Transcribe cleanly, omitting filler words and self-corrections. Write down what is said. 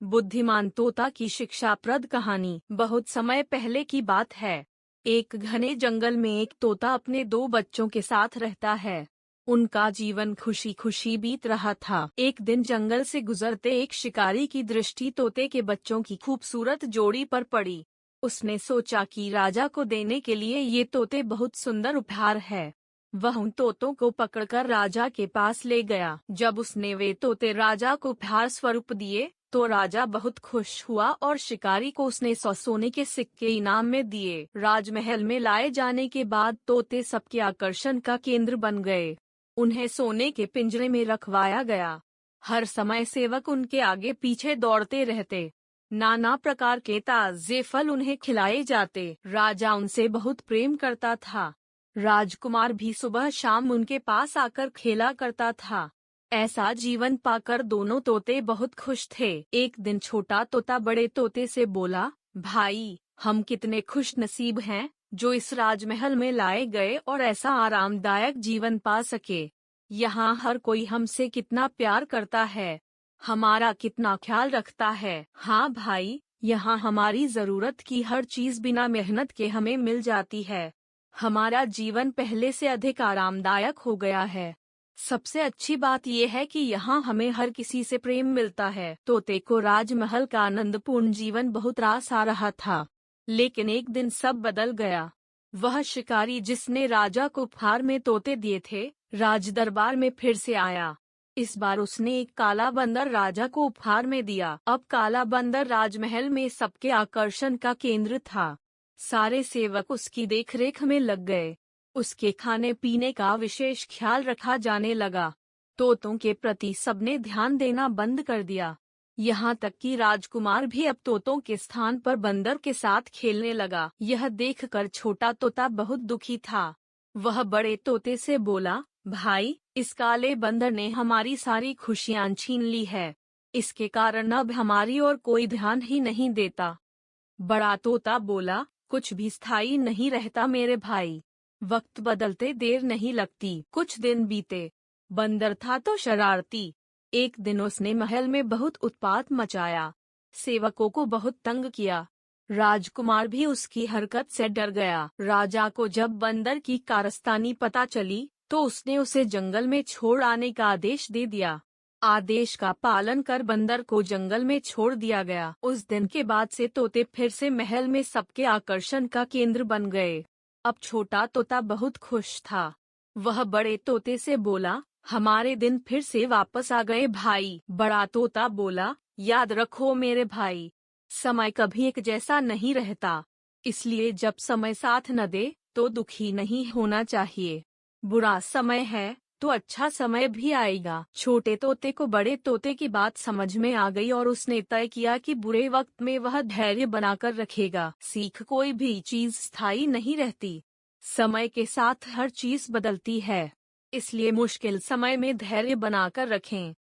बुद्धिमान तोता की शिक्षाप्रद कहानी। बहुत समय पहले की बात है। एक घने जंगल में एक तोता अपने दो बच्चों के साथ रहता है। उनका जीवन खुशी खुशी बीत रहा था। एक दिन जंगल से गुजरते एक शिकारी की दृष्टि तोते के बच्चों की खूबसूरत जोड़ी पर पड़ी। उसने सोचा कि राजा को देने के लिए ये तोते बहुत सुंदर उपहार है। वह उन तोतों को पकड़कर राजा के पास ले गया। जब उसने वे तोते राजा को उपहार स्वरूप दिए तो राजा बहुत खुश हुआ और शिकारी को उसने 100 सोने के सिक्के इनाम में दिए। राजमहल में लाए जाने के बाद तोते सबके आकर्षण का केंद्र बन गए। उन्हें सोने के पिंजरे में रखवाया गया। हर समय सेवक उनके आगे पीछे दौड़ते रहते। नाना प्रकार के ताजे फल उन्हें खिलाए जाते। राजा उनसे बहुत प्रेम करता था। राजकुमार भी सुबह शाम उनके पास आकर खेला करता था। ऐसा जीवन पाकर दोनों तोते बहुत खुश थे। एक दिन छोटा तोता बड़े तोते से बोला, भाई, हम कितने खुश नसीब हैं जो इस राजमहल में लाए गए और ऐसा आरामदायक जीवन पा सके। यहाँ हर कोई हमसे कितना प्यार करता है, हमारा कितना ख्याल रखता है। हाँ भाई, यहाँ हमारी जरूरत की हर चीज बिना मेहनत के हमें मिल जाती है। हमारा जीवन पहले से अधिक आरामदायक हो गया है। सबसे अच्छी बात यह है कि यहाँ हमें हर किसी से प्रेम मिलता है। तोते को राजमहल का आनंदपूर्ण जीवन बहुत रास आ रहा था। लेकिन एक दिन सब बदल गया। वह शिकारी जिसने राजा को उपहार में तोते दिए थे, राज दरबार में फिर से आया। इस बार उसने एक काला बंदर राजा को उपहार में दिया। अब काला बंदर राजमहल में सबके आकर्षण का केंद्र था। सारे सेवक उसकी देखरेख में लग गए। उसके खाने पीने का विशेष ख्याल रखा जाने लगा। तोतों के प्रति सबने ध्यान देना बंद कर दिया। यहाँ तक कि राजकुमार भी अब तोतों के स्थान पर बंदर के साथ खेलने लगा। यह देखकर छोटा तोता बहुत दुखी था। वह बड़े तोते से बोला, भाई, इस काले बंदर ने हमारी सारी खुशियां छीन ली है। इसके कारण अब हमारी ओर कोई ध्यान ही नहीं देता। बड़ा तोता बोला, कुछ भी स्थायी नहीं रहता मेरे भाई। वक्त बदलते देर नहीं लगती। कुछ दिन बीते। बंदर था तो शरारती। एक दिन उसने महल में बहुत उत्पात मचाया। सेवकों को बहुत तंग किया। राजकुमार भी उसकी हरकत से डर गया। राजा को जब बंदर की कारस्तानी पता चली तो उसने उसे जंगल में छोड़ आने का आदेश दे दिया। आदेश का पालन कर बंदर को जंगल में छोड़ दिया गया। उस दिन के बाद से तोते फिर से महल में सबके आकर्षण का केंद्र बन गए। अब छोटा तोता बहुत खुश था। वह बड़े तोते से बोला, हमारे दिन फिर से वापस आ गए भाई। बड़ा तोता बोला, याद रखो मेरे भाई, समय कभी एक जैसा नहीं रहता। इसलिए जब समय साथ न दे तो दुखी नहीं होना चाहिए। बुरा समय है तो अच्छा समय भी आएगा। छोटे तोते को बड़े तोते की बात समझ में आ गई और उसने तय किया कि बुरे वक्त में वह धैर्य बनाकर रखेगा। सीख, कोई भी चीज स्थायी नहीं रहती। समय के साथ हर चीज बदलती है। इसलिए मुश्किल समय में धैर्य बनाकर रखें।